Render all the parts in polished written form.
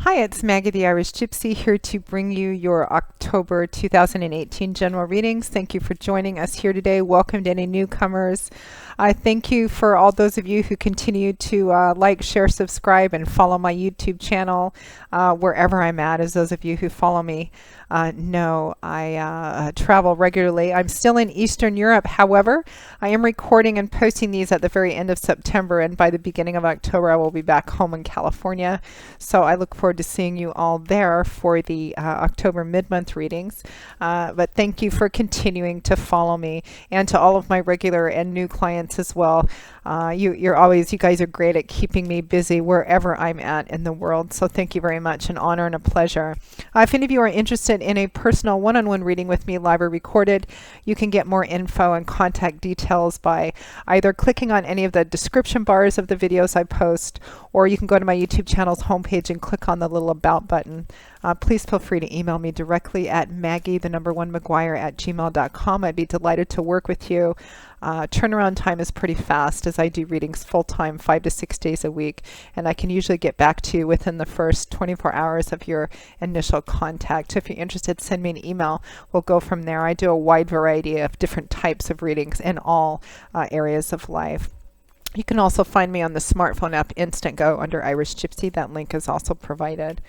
Hi, it's Maggie the Irish Gypsy here to bring you your October 2018 general readings. Thank you for joining us here today. Welcome to any newcomers. I thank you for all those of you who continue to like, share, subscribe, and follow my YouTube channel wherever I'm at. As those of you who follow me know, I travel regularly. I'm still in Eastern Europe. However, I am recording and posting these at the very end of September, and by the beginning of October, I will be back home in California. So I look forward to seeing you all there for the October mid-month readings. But thank you for continuing to follow me, and to all of my regular and new clients as well. You guys are great at keeping me busy wherever I'm at in the world. So thank you very much. An honor and a pleasure. If any of you are interested in a personal one-on-one reading with me, live or recorded, you can get more info and contact details by either clicking on any of the description bars of the videos I post, or you can go to my YouTube channel's homepage and click on the little About button. Please feel free to email me directly at maggie1mcguire@gmail.com. I'd be delighted to work with you. Turnaround time is pretty fast, as I do readings full-time 5 to 6 days a week, and I can usually get back to you within the first 24 hours of your initial contact. If you're interested, send me an email. We'll go from there. I do a wide variety of different types of readings in all areas of life. You can also find me on the smartphone app Instantgo under Irish Gypsy. That link is also provided.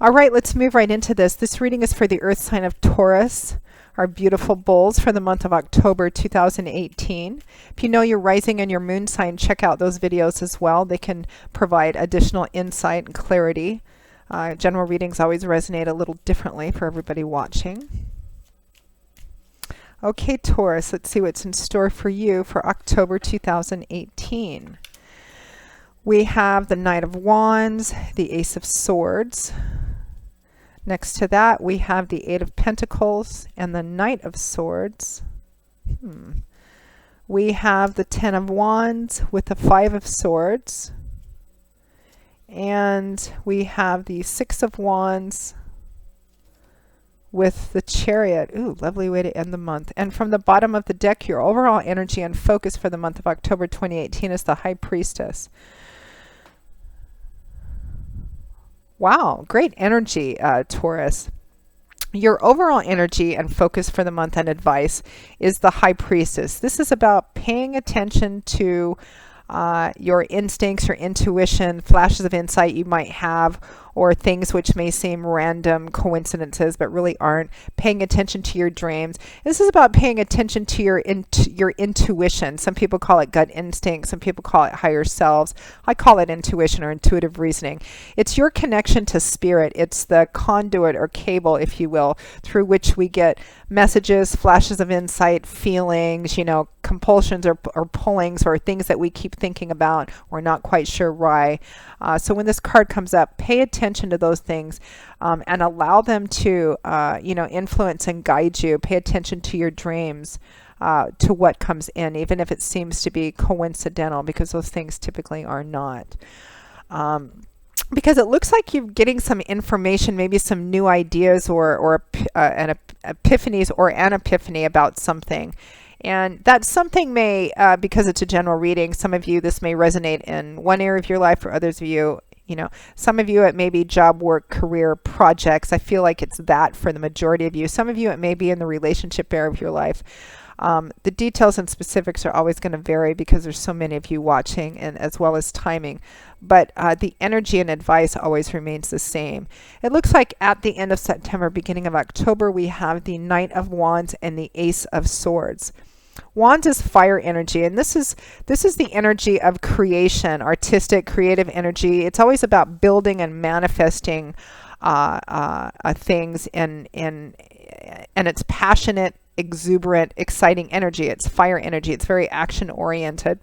All right, let's move right into this. This reading is for the earth sign of Taurus, our beautiful bulls, for the month of October 2018. If you know your rising and your moon sign, check out those videos as well. They can provide additional insight and clarity. General readings always resonate a little differently for everybody watching. Okay, Taurus, let's see what's in store for you for October 2018. We have the Knight of Wands, the Ace of Swords. Next to that, we have the Eight of Pentacles and the Knight of Swords. We have the Ten of Wands with the Five of Swords. And we have the Six of Wands with the Chariot. Ooh, lovely way to end the month. And from the bottom of the deck, your overall energy and focus for the month of October 2018 is the High Priestess. Wow, great energy, Taurus. Your overall energy and focus for the month and advice is the High Priestess. This is about paying attention to your instincts, your intuition, flashes of insight you might have, or things which may seem random coincidences but really aren't. Paying attention to your dreams. This is about paying attention to your intuition. Some people call it gut instinct. Some people call it higher selves. I call it intuition or intuitive reasoning. It's your connection to spirit. It's the conduit or cable, if you will, through which we get messages, flashes of insight, feelings, compulsions or pullings, or things that we keep thinking about. We're not quite sure why. So when this card comes up, pay attention to those things and allow them to, influence and guide you. Pay attention to your dreams, to what comes in, even if it seems to be coincidental, because those things typically are not. Because it looks like you're getting some information, maybe some new ideas or an epiphanies or an epiphany about something. And that something may, because it's a general reading, some of you, this may resonate in one area of your life, or others of you, some of you it may be job, work, career, projects. I feel like it's that for the majority of you. Some of you it may be in the relationship area of your life. The details and specifics are always going to vary because there's so many of you watching, and as well as timing. But the energy and advice always remains the same. It looks like at the end of September, beginning of October, we have the Knight of Wands and the Ace of Swords. Wands is fire energy, and this is the energy of creation, artistic, creative energy. It's always about building and manifesting things, and it's passionate, exuberant, exciting energy. It's fire energy. It's very action oriented.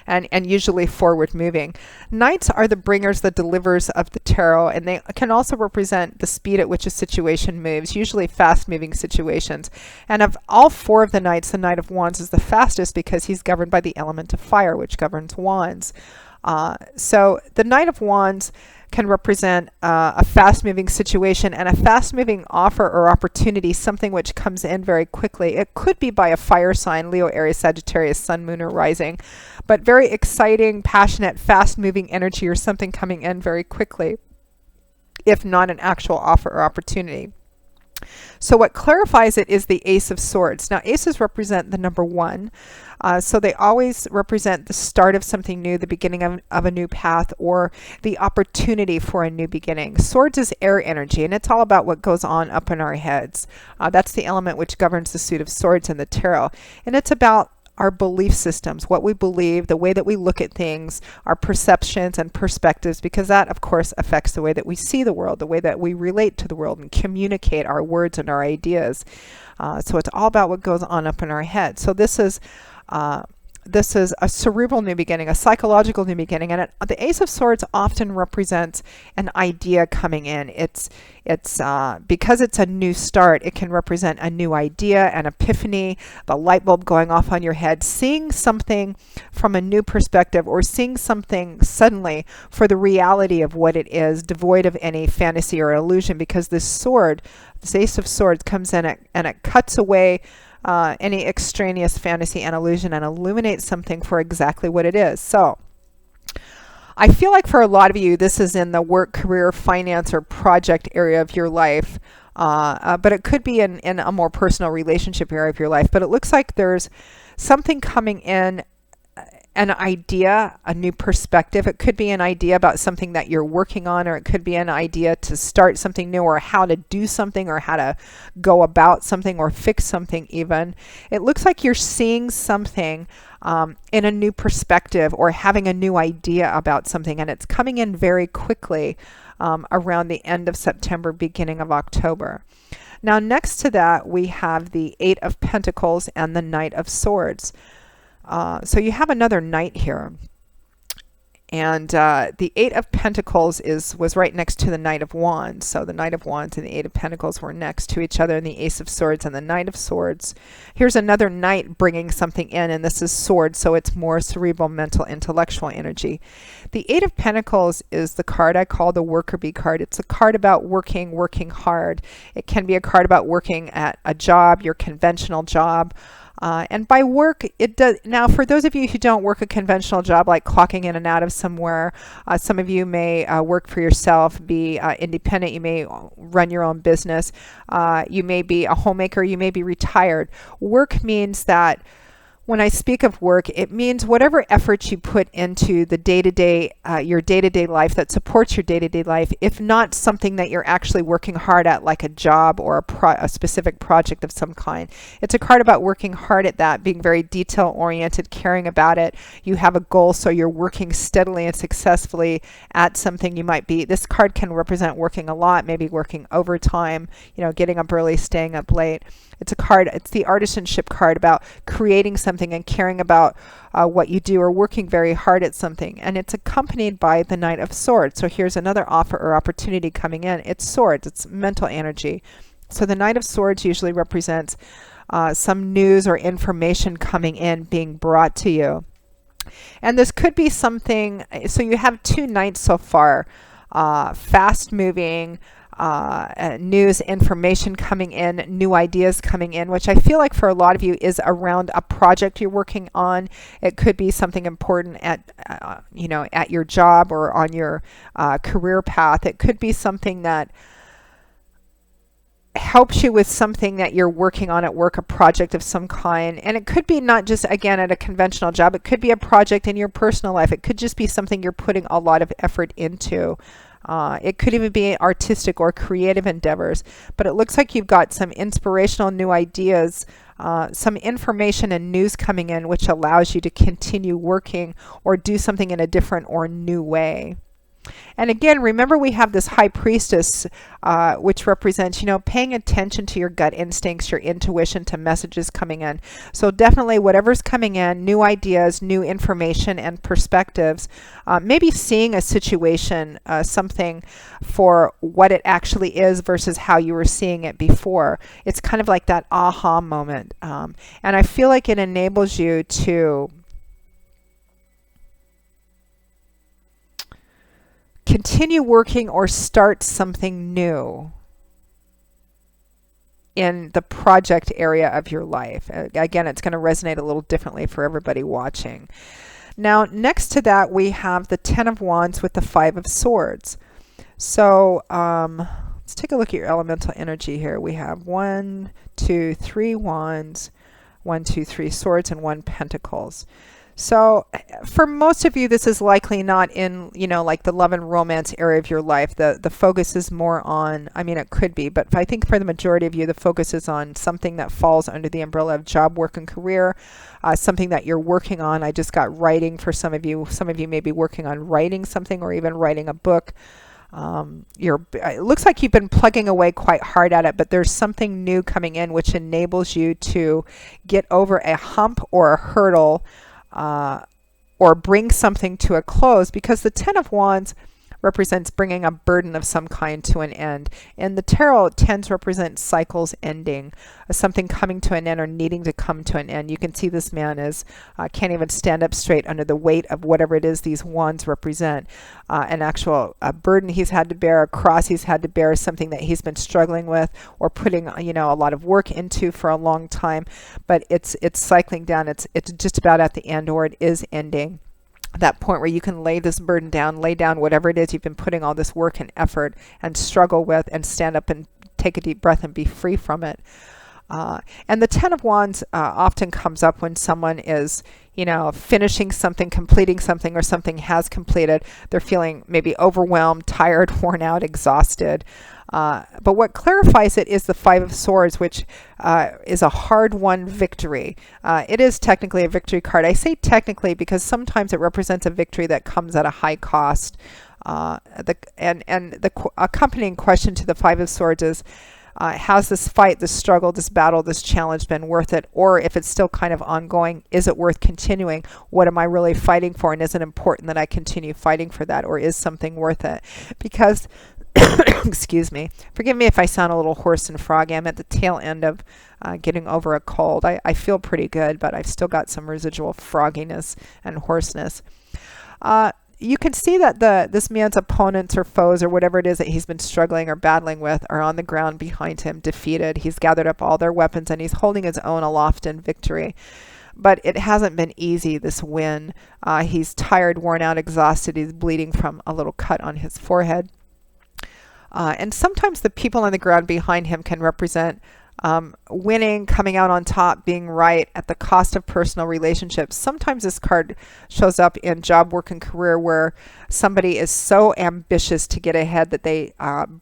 And usually forward moving. Knights are the bringers, the deliverers of the tarot, and they can also represent the speed at which a situation moves, usually fast moving situations. And of all four of the knights, the Knight of Wands is the fastest because he's governed by the element of fire, which governs wands. So the Knight of Wands can represent a fast-moving situation and a fast-moving offer or opportunity, something which comes in very quickly. It could be by a fire sign, Leo, Aries, Sagittarius, Sun, Moon, or Rising, but very exciting, passionate, fast-moving energy or something coming in very quickly. if not an actual offer or opportunity. So what clarifies it is the Ace of Swords. Now, aces represent the number one, so they always represent the start of something new, the beginning of a new path, or the opportunity for a new beginning. Swords is air energy, and it's all about what goes on up in our heads. That's the element which governs the suit of swords in the tarot, and it's about our belief systems, what we believe, the way that we look at things, our perceptions and perspectives, because that, of course, affects the way that we see the world, the way that we relate to the world and communicate our words and our ideas. So it's all about what goes on up in our head. So this is a cerebral new beginning, a psychological new beginning, and the Ace of Swords often represents an idea coming in. It's because it's a new start, it can represent a new idea, an epiphany, the light bulb going off on your head, seeing something from a new perspective, or seeing something suddenly for the reality of what it is, devoid of any fantasy or illusion, because this sword, this Ace of Swords, comes in and it cuts away any extraneous fantasy and illusion and illuminates something for exactly what it is. So I feel like for a lot of you, this is in the work, career, finance, or project area of your life, but it could be in a more personal relationship area of your life. But it looks like there's something coming in, an idea, a new perspective. It could be an idea about something that you're working on, or it could be an idea to start something new, or how to do something, or how to go about something, or fix something even. It looks like you're seeing something in a new perspective, or having a new idea about something, and it's coming in very quickly around the end of September, beginning of October. Now, next to that, we have the Eight of Pentacles and the Knight of Swords. So you have another knight here, and the Eight of Pentacles was right next to the Knight of Wands. So the Knight of Wands and the Eight of Pentacles were next to each other, and the Ace of Swords and the Knight of Swords. Here's another knight bringing something in, and this is swords, so it's more cerebral, mental, intellectual energy. The Eight of Pentacles is the card I call the worker bee card. It's a card about working hard. It can be a card about working at a job, your conventional job. And by work, it does. Now, for those of you who don't work a conventional job, like clocking in and out of somewhere, some of you may work for yourself, be independent. You may run your own business. You may be a homemaker. You may be retired. Work means that when I speak of work, it means whatever effort you put into the day-to-day, your day-to-day life that supports your day-to-day life, if not something that you're actually working hard at, like a job or a specific project of some kind. It's a card about working hard at that, being very detail-oriented, caring about it. You have a goal, so you're working steadily and successfully at something. You might be, this card can represent working a lot, maybe working overtime, getting up early, staying up late. It's a card, it's the artisanship card about creating something and caring about what you do, or working very hard at something. And it's accompanied by the Knight of Swords. So here's another offer or opportunity coming in. It's swords, it's mental energy. So the Knight of Swords usually represents some news or information coming in, being brought to you. And this could be something, so you have two knights so far, fast moving, news, information coming in, new ideas coming in, which I feel like for a lot of you is around a project you're working on. It could be something important at your job or on your career path. It could be something that helps you with something that you're working on at work, a project of some kind. And it could be not just, again, at a conventional job. It could be a project in your personal life. It could just be something you're putting a lot of effort into. It could even be artistic or creative endeavors, but it looks like you've got some inspirational new ideas, some information and news coming in, which allows you to continue working or do something in a different or new way. And again, remember, we have this High Priestess, which represents, paying attention to your gut instincts, your intuition, to messages coming in. So definitely whatever's coming in, new ideas, new information and perspectives, maybe seeing a situation, something for what it actually is versus how you were seeing it before. It's kind of like that aha moment. And I feel like it enables you to continue working or start something new in the project area of your life. Again, it's going to resonate a little differently for everybody watching. Now, next to that, we have the Ten of Wands with the Five of Swords. So let's take a look at your elemental energy here. We have 1, 2, 3 wands, 1, 2, 3 swords, and 1 pentacles. So for most of you, this is likely not in, like the love and romance area of your life. The focus is more on, I mean, it could be, but I think for the majority of you, the focus is on something that falls under the umbrella of job, work, and career, something that you're working on. I just got writing for some of you. Some of you may be working on writing something or even writing a book. It looks like you've been plugging away quite hard at it, but there's something new coming in which enables you to get over a hump or a hurdle, or bring something to a close, because the Ten of Wands represents bringing a burden of some kind to an end. And the tarot tends to represent cycles ending, something coming to an end or needing to come to an end. You can see this man is can't even stand up straight under the weight of whatever it is these wands represent. An actual burden he's had to bear, a cross he's had to bear, something that he's been struggling with or putting a lot of work into for a long time. But it's cycling down. It's just about at the end, or it is ending. That point where you can lay this burden down, lay down whatever it is you've been putting all this work and effort and struggle with, and stand up and take a deep breath and be free from it. And the Ten of Wands often comes up when someone is, finishing something, completing something, or something has completed. They're feeling maybe overwhelmed, tired, worn out, exhausted. But what clarifies it is the Five of Swords, which is a hard-won victory. It is technically a victory card. I say technically because sometimes it represents a victory that comes at a high cost. The accompanying question to the Five of Swords is, has this fight, this struggle, this battle, this challenge been worth it? Or if it's still kind of ongoing, is it worth continuing? What am I really fighting for? And is it important that I continue fighting for that? Or is something worth it? Because excuse me. Forgive me if I sound a little hoarse and froggy. I'm at the tail end of getting over a cold. I feel pretty good, but I've still got some residual frogginess and hoarseness. You can see that this man's opponents or foes or whatever it is that he's been struggling or battling with are on the ground behind him, defeated. He's gathered up all their weapons and he's holding his own aloft in victory. But it hasn't been easy, this win. He's tired, worn out, exhausted. He's bleeding from a little cut on his forehead. And sometimes the people on the ground behind him can represent winning, coming out on top, being right at the cost of personal relationships. Sometimes this card shows up in job, work, and career where somebody is so ambitious to get ahead that they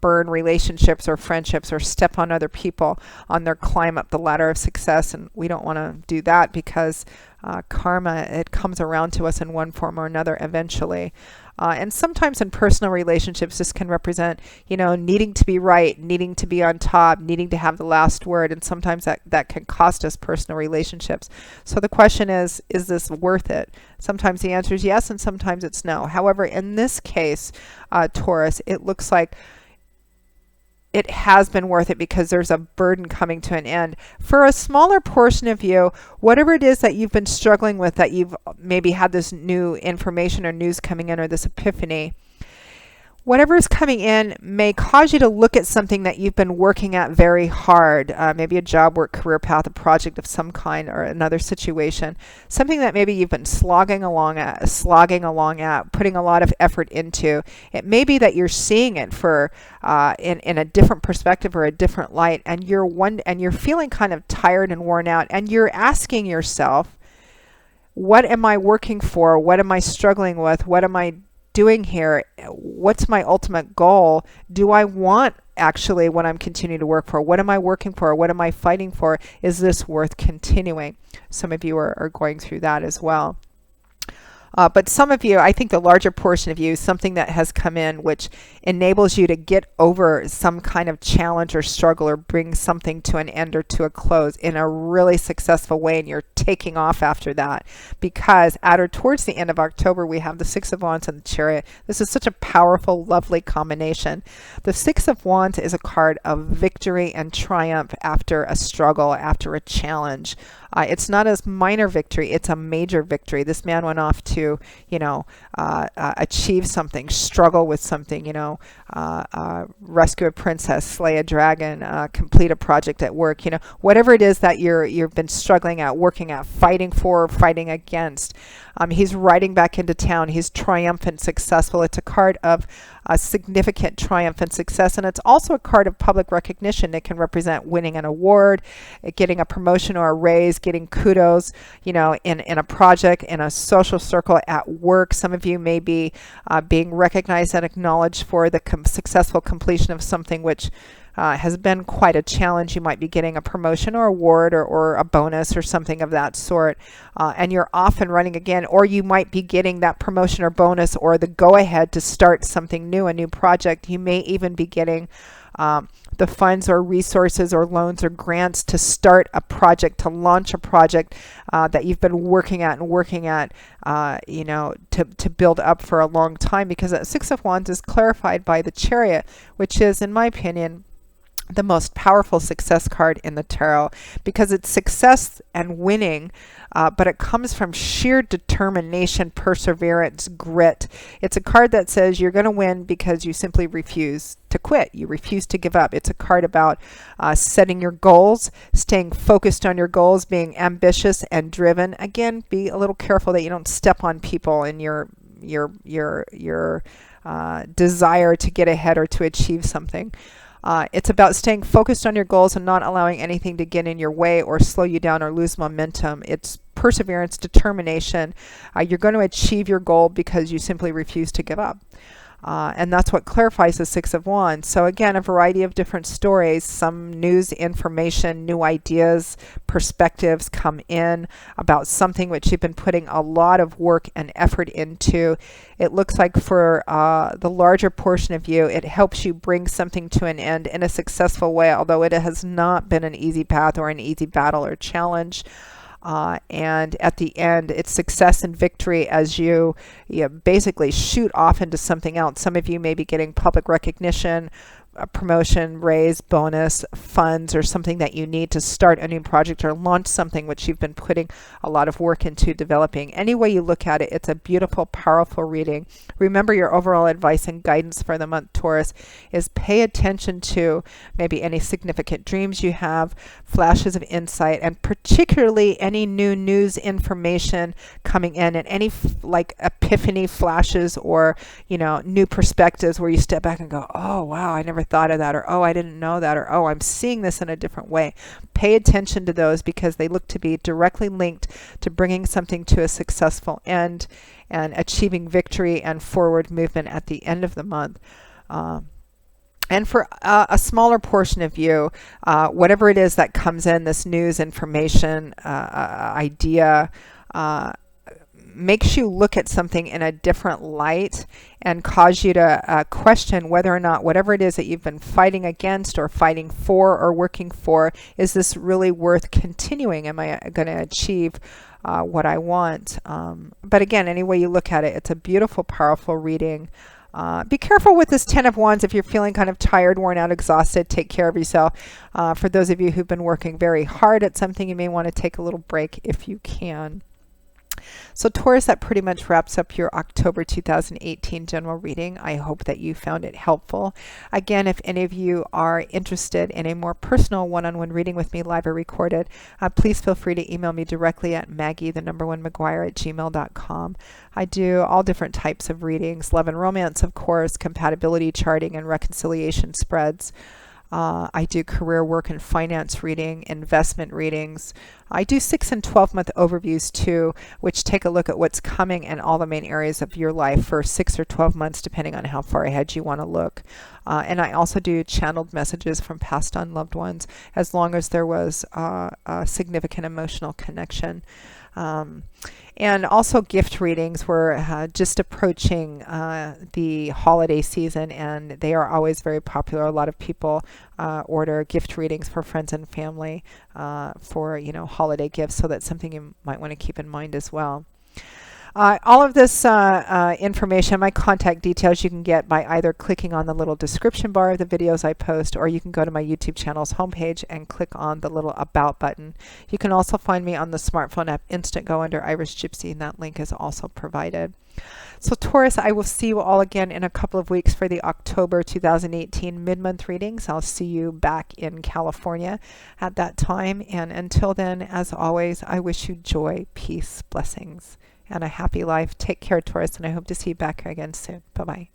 burn relationships or friendships or step on other people on their climb up the ladder of success. And we don't want to do that because karma, it comes around to us in one form or another eventually. And sometimes in personal relationships, this can represent, needing to be right, needing to be on top, needing to have the last word. And sometimes that can cost us personal relationships. So the question is this worth it? Sometimes the answer is yes, and sometimes it's no. However, in this case, Taurus, it looks like it has been worth it because there's a burden coming to an end. For a smaller portion of you, whatever it is that you've been struggling with, that you've maybe had this new information or news coming in or this epiphany, whatever is coming in may cause you to look at something that you've been working at very hard, maybe a job, work, career path, a project of some kind, or another situation, something that maybe you've been slogging along at, putting a lot of effort into. It may be that you're seeing it for in a different perspective or a different light, and you're feeling kind of tired and worn out, and you're asking yourself, what am I working for? What am I struggling with? What am I doing here? What's my ultimate goal? Do I want actually what I'm continuing to work for? What am I working for? What am I fighting for? Is this worth continuing? Some of you are going through that as well. But some of you, I think the larger portion of you, something that has come in which enables you to get over some kind of challenge or struggle or bring something to an end or to a close in a really successful way, and you're taking off after that. Because towards the end of October, we have the Six of Wands and the Chariot. This is such a powerful, lovely combination. The Six of Wands is a card of victory and triumph after a struggle, after a challenge. It's not a minor victory, it's a major victory. This man went off to to, achieve something, struggle with something, rescue a princess, slay a dragon, complete a project at work, whatever it is that you've been struggling at, working at, fighting for, fighting against. He's riding back into town. He's triumphant, successful. It's a card of significant triumph and success, and it's also a card of public recognition. It can represent winning an award, getting a promotion or a raise, getting kudos, in a project, in a social circle, at work. Some of you may be being recognized and acknowledged for the successful completion of something which has been quite a challenge. You might be getting a promotion or award or a bonus or something of that sort, and you're off and running again, or you might be getting that promotion or bonus or the go-ahead to start something new, a new project. You may even be getting the funds or resources or loans or grants to start a project, to launch a project that you've been working at, to build up for a long time, because that Six of Wands is clarified by the Chariot, which is, in my opinion, the most powerful success card in the tarot, because it's success and winning, but it comes from sheer determination, perseverance, grit. It's a card that says you're going to win because you simply refuse to quit. You refuse to give up. It's a card about setting your goals, staying focused on your goals, being ambitious and driven. Again, be a little careful that you don't step on people in your desire to get ahead or to achieve something. It's about staying focused on your goals and not allowing anything to get in your way or slow you down or lose momentum. It's perseverance, determination. You're going to achieve your goal because you simply refuse to give up. And that's what clarifies the Six of Wands. So again, a variety of different stories, some news, information, new ideas, perspectives come in about something which you've been putting a lot of work and effort into. It looks like for the larger portion of you, it helps you bring something to an end in a successful way, although it has not been an easy path or an easy battle or challenge. And at the end, it's success and victory as you basically shoot off into something else. Some of you may be getting public recognition, a promotion, raise, bonus, funds, or something that you need to start a new project or launch something which you've been putting a lot of work into developing. Any way you look at it, it's a beautiful, powerful reading. Remember, your overall advice and guidance for the month, Taurus, is pay attention to maybe any significant dreams you have, flashes of insight, and particularly any new news information coming in, and any like epiphany flashes or new perspectives where you step back and go, oh wow, I never thought of that, or oh, I didn't know that, or oh, I'm seeing this in a different way. Pay attention to those because they look to be directly linked to bringing something to a successful end and achieving victory and forward movement at the end of the month. And for a smaller portion of you, whatever it is that comes in, this news, information, idea, makes you look at something in a different light and cause you to question whether or not whatever it is that you've been fighting against or fighting for or working for, is this really worth continuing? Am I going to achieve what I want? But again, any way you look at it, it's a beautiful, powerful reading. Be careful with this Ten of Wands if you're feeling kind of tired, worn out, exhausted. Take care of yourself. For those of you who've been working very hard at something, you may want to take a little break if you can. So Taurus, that pretty much wraps up your October 2018 general reading. I hope that you found it helpful. Again, if any of you are interested in a more personal one-on-one reading with me, live or recorded, please feel free to email me directly at maggie1maguire@gmail.com. I do all different types of readings, love and romance, of course, compatibility charting, and reconciliation spreads. I do career, work, and finance reading, investment readings. I do 6 and 12-month overviews too, which take a look at what's coming in all the main areas of your life for 6 or 12 months, depending on how far ahead you want to look. And I also do channeled messages from passed on loved ones, as long as there was a significant emotional connection. And also gift readings. We're just approaching the holiday season, and they are always very popular. A lot of people order gift readings for friends and family for holiday gifts, so that's something you might want to keep in mind as well. All of this information, my contact details, you can get by either clicking on the little description bar of the videos I post, or you can go to my YouTube channel's homepage and click on the little About button. You can also find me on the smartphone app Instantgo under Irish Gypsy, and that link is also provided. So Taurus, I will see you all again in a couple of weeks for the October 2018 mid-month readings. I'll see you back in California at that time. And until then, as always, I wish you joy, peace, blessings, and a happy life. Take care, Taurus, and I hope to see you back here again soon. Bye-bye.